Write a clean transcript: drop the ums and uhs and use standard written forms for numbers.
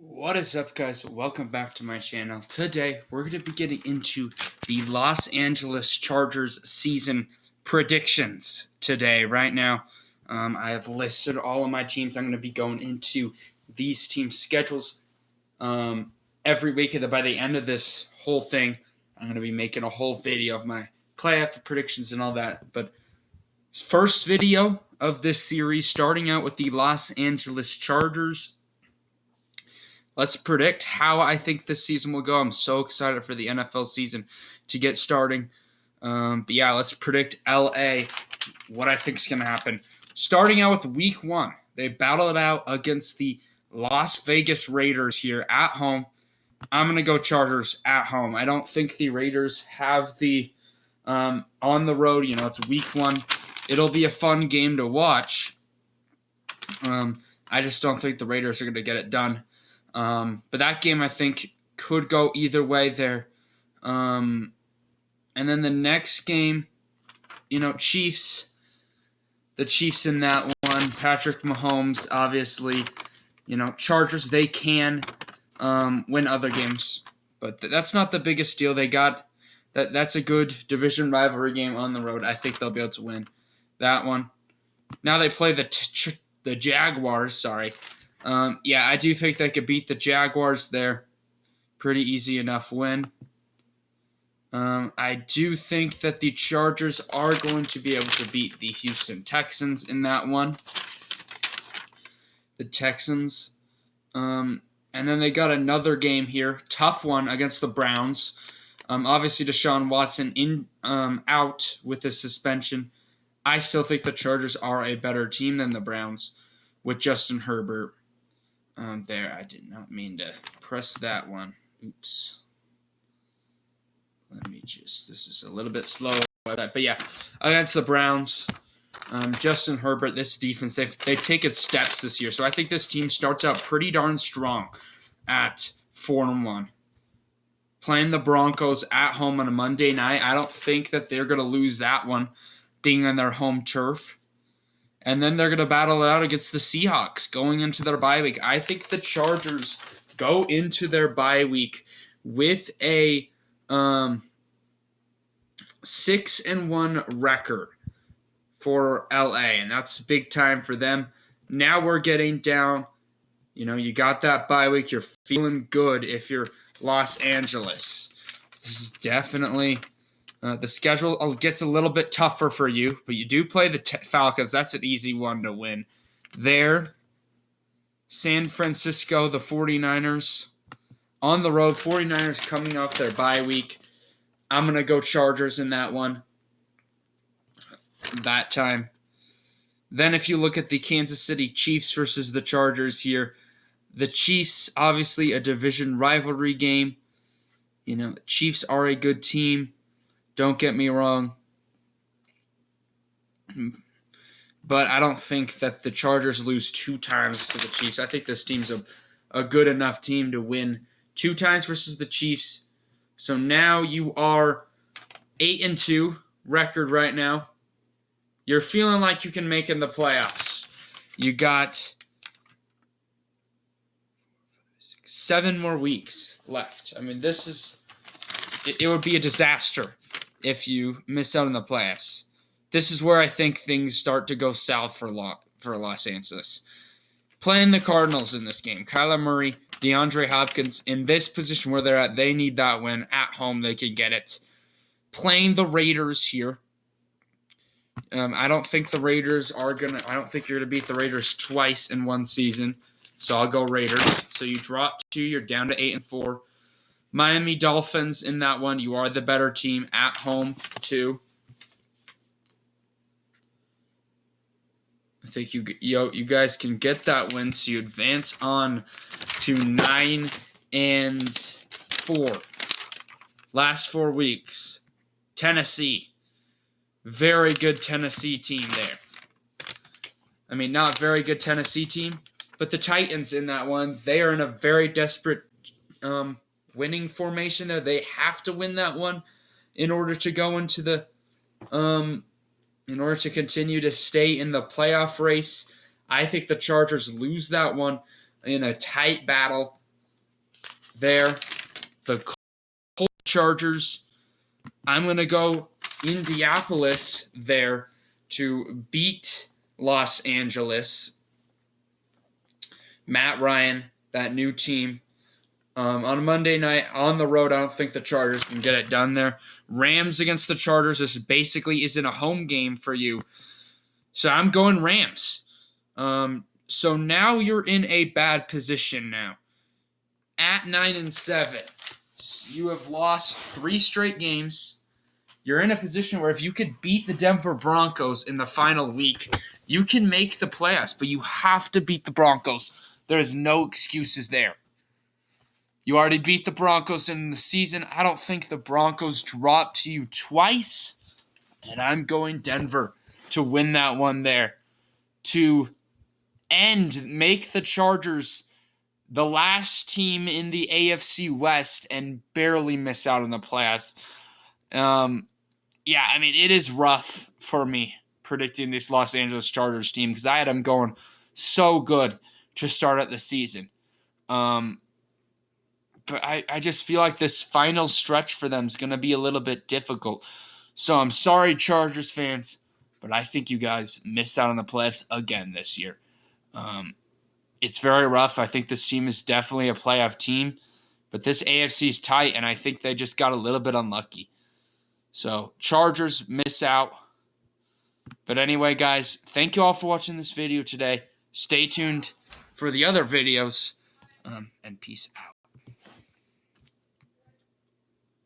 What is up, guys? Welcome back to my channel. Today we're going to be getting into the Los Angeles Chargers season predictions today. Right now I have listed all of my teams. I'm going to be going into these team schedules every week, and by the end of this whole thing I'm going to be making a whole video of my playoff predictions and all that. But first video of this series, starting out with the Los Angeles Chargers. Let's predict how I think this season will go. I'm so excited for the NFL season to get starting. But yeah, let's predict LA, what I think is going to happen. Starting out with week 1, they battled it out against the Las Vegas Raiders here at home. I'm going to go Chargers at home. I don't think the Raiders have the on the road. It's week 1. It'll be a fun game to watch. I just don't think the Raiders are going to get it done. But that game, I think, could go either way there. And then the next game, Chiefs. The Chiefs in that one. Patrick Mahomes, obviously. Chargers, they can win other games. But that's not the biggest deal. They got that's a good division rivalry game on the road. I think they'll be able to win that one. Now they play the Jaguars, sorry. Yeah, I do think they could beat the Jaguars there. Pretty easy enough win. I do think that the Chargers are going to be able to beat the Houston Texans in that one. The Texans. And then they got another game here. Tough one against the Browns. Obviously, Deshaun Watson out with his suspension. I still think the Chargers are a better team than the Browns with Justin Herbert. There, I did not mean to press that one. Oops. This is a little bit slow. But yeah, against the Browns, Justin Herbert, this defense, they've taken steps this year. So I think this team starts out pretty darn strong at 4-1. Playing the Broncos at home on a Monday night, I don't think that they're going to lose that one, being on their home turf. And then they're going to battle it out against the Seahawks going into their bye week. I think the Chargers go into their bye week with a 6-1 record for LA, and that's big time for them. Now we're getting down. You got that bye week. You're feeling good if you're Los Angeles. This is definitely the schedule gets a little bit tougher for you, but you do play the Falcons. That's an easy one to win. There, San Francisco, the 49ers. On the road, 49ers coming off their bye week. I'm going to go Chargers in that one. That time. Then if you look at the Kansas City Chiefs versus the Chargers here, the Chiefs, obviously a division rivalry game. The Chiefs are a good team. Don't get me wrong. But I don't think that the Chargers lose 2 times to the Chiefs. I think this team's a good enough team to win 2 times versus the Chiefs. So now you are 8-2 record right now. You're feeling like you can make in the playoffs. You got 7 more weeks left. I mean, it would be a disaster if you miss out on the playoffs. This is where I think things start to go south for Los Angeles. Playing the Cardinals in this game. Kyler Murray, DeAndre Hopkins, in this position where they're at, they need that win. At home, they can get it. Playing the Raiders here. I don't think the Raiders I don't think you're going to beat the Raiders twice in one season. So I'll go Raiders. So you drop 2, you're down to 8-4. Miami Dolphins in that one. You are the better team at home, too. I think you guys can get that win, so you advance on to 9-4. Last 4 weeks. Tennessee. Very good Tennessee team there. I mean, not very good Tennessee team, but the Titans in that one, they are in a very desperate winning formation there. They have to win that one in order to go into the in order to continue to stay in the playoff race. I think the Chargers lose that one in a tight battle. there. The Colt Chargers, I'm going to go Indianapolis there to beat Los Angeles. Matt Ryan, that new team. On Monday night, on the road, I don't think the Chargers can get it done there. Rams against the Chargers, this basically isn't a home game for you. So I'm going Rams. So now you're in a bad position now. At 9-7, you have lost 3 straight games. You're in a position where if you could beat the Denver Broncos in the final week, you can make the playoffs, but you have to beat the Broncos. There is no excuses there. You already beat the Broncos in the season. I don't think the Broncos dropped to you twice, and I'm going Denver to win that one there. To make the Chargers the last team in the AFC West and barely miss out on the playoffs. Yeah, I mean, it is rough for me predicting this Los Angeles Chargers team because I had them going so good to start out the season. But I just feel like this final stretch for them is going to be a little bit difficult. So I'm sorry, Chargers fans, but I think you guys missed out on the playoffs again this year. It's very rough. I think this team is definitely a playoff team, but this AFC is tight, and I think they just got a little bit unlucky. So Chargers miss out. But anyway, guys, thank you all for watching this video today. Stay tuned for the other videos, and peace out.